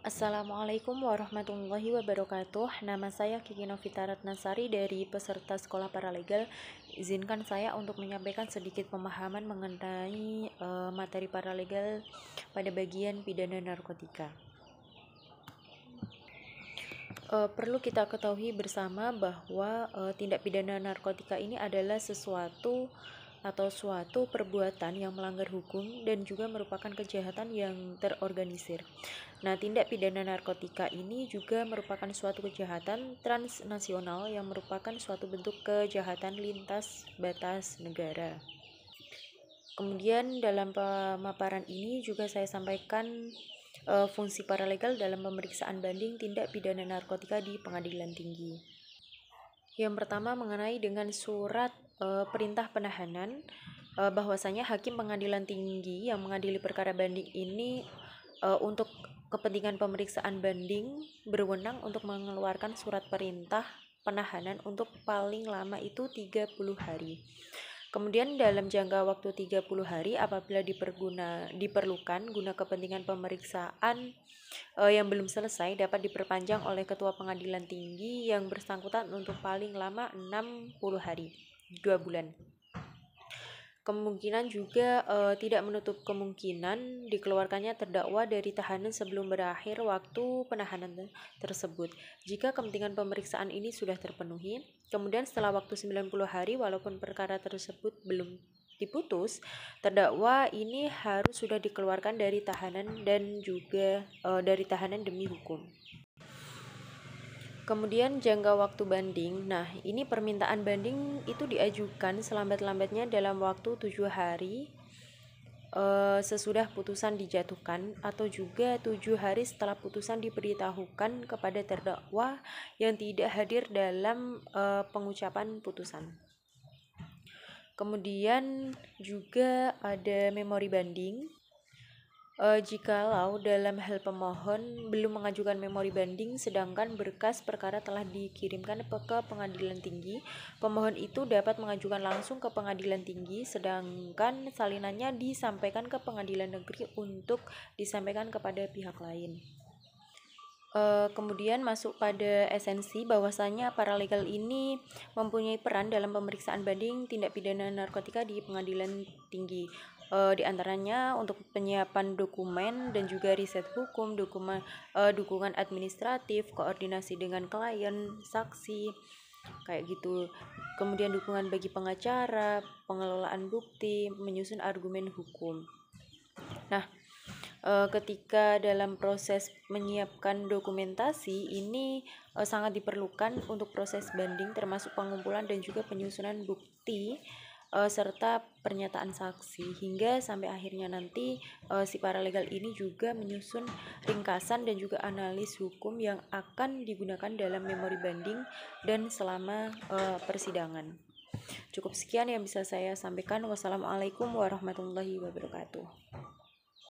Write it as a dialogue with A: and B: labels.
A: Assalamualaikum warahmatullahi wabarakatuh. Nama saya Kiki Novita Ratnasari dari peserta Sekolah Paralegal. Izinkan saya untuk menyampaikan sedikit pemahaman mengenai materi paralegal pada bagian pidana narkotika. Perlu kita ketahui bersama bahwa tindak pidana narkotika ini adalah suatu perbuatan yang melanggar hukum dan juga merupakan kejahatan yang terorganisir. Nah, tindak pidana narkotika ini juga merupakan suatu kejahatan transnasional yang merupakan suatu bentuk kejahatan lintas batas negara. Kemudian dalam pemaparan ini juga saya sampaikan fungsi paralegal dalam pemeriksaan banding tindak pidana narkotika di pengadilan tinggi. Yang pertama mengenai dengan surat perintah penahanan, bahwasanya hakim pengadilan tinggi yang mengadili perkara banding ini untuk kepentingan pemeriksaan banding berwenang untuk mengeluarkan surat perintah penahanan untuk paling lama itu 30 hari. Kemudian dalam jangka waktu 30 hari apabila diperlukan guna kepentingan pemeriksaan yang belum selesai dapat diperpanjang oleh ketua pengadilan tinggi yang bersangkutan untuk paling lama 60 hari, 2 bulan. Kemungkinan juga tidak menutup kemungkinan dikeluarkannya terdakwa dari tahanan sebelum berakhir waktu penahanan tersebut. Jika kepentingan pemeriksaan ini sudah terpenuhi, kemudian setelah waktu 90 hari walaupun perkara tersebut belum diputus, terdakwa ini harus sudah dikeluarkan dari tahanan dan juga dari tahanan demi hukum. Kemudian jangka waktu banding. Nah, ini permintaan banding itu diajukan selambat-lambatnya dalam waktu 7 hari sesudah putusan dijatuhkan atau juga 7 hari setelah putusan diberitahukan kepada terdakwa yang tidak hadir dalam pengucapan putusan. Kemudian juga ada memori banding. Jikalau dalam hal pemohon belum mengajukan memori banding sedangkan berkas perkara telah dikirimkan ke pengadilan tinggi, pemohon itu dapat mengajukan langsung ke pengadilan tinggi sedangkan salinannya disampaikan ke pengadilan negeri untuk disampaikan kepada pihak lain. Kemudian masuk pada esensi bahwasanya paralegal ini mempunyai peran dalam pemeriksaan banding tindak pidana narkotika di pengadilan tinggi. Di antaranya untuk penyiapan dokumen dan juga riset hukum, dukungan administratif, koordinasi dengan klien, saksi, kayak gitu. Kemudian dukungan bagi pengacara, pengelolaan bukti, menyusun argumen hukum. Nah, ketika dalam proses menyiapkan dokumentasi ini sangat diperlukan untuk proses banding termasuk pengumpulan dan juga penyusunan bukti serta pernyataan saksi hingga sampai akhirnya nanti si paralegal ini juga menyusun ringkasan dan juga analis hukum yang akan digunakan dalam memori banding dan selama persidangan. Cukup sekian yang bisa saya sampaikan. Wassalamualaikum warahmatullahi wabarakatuh.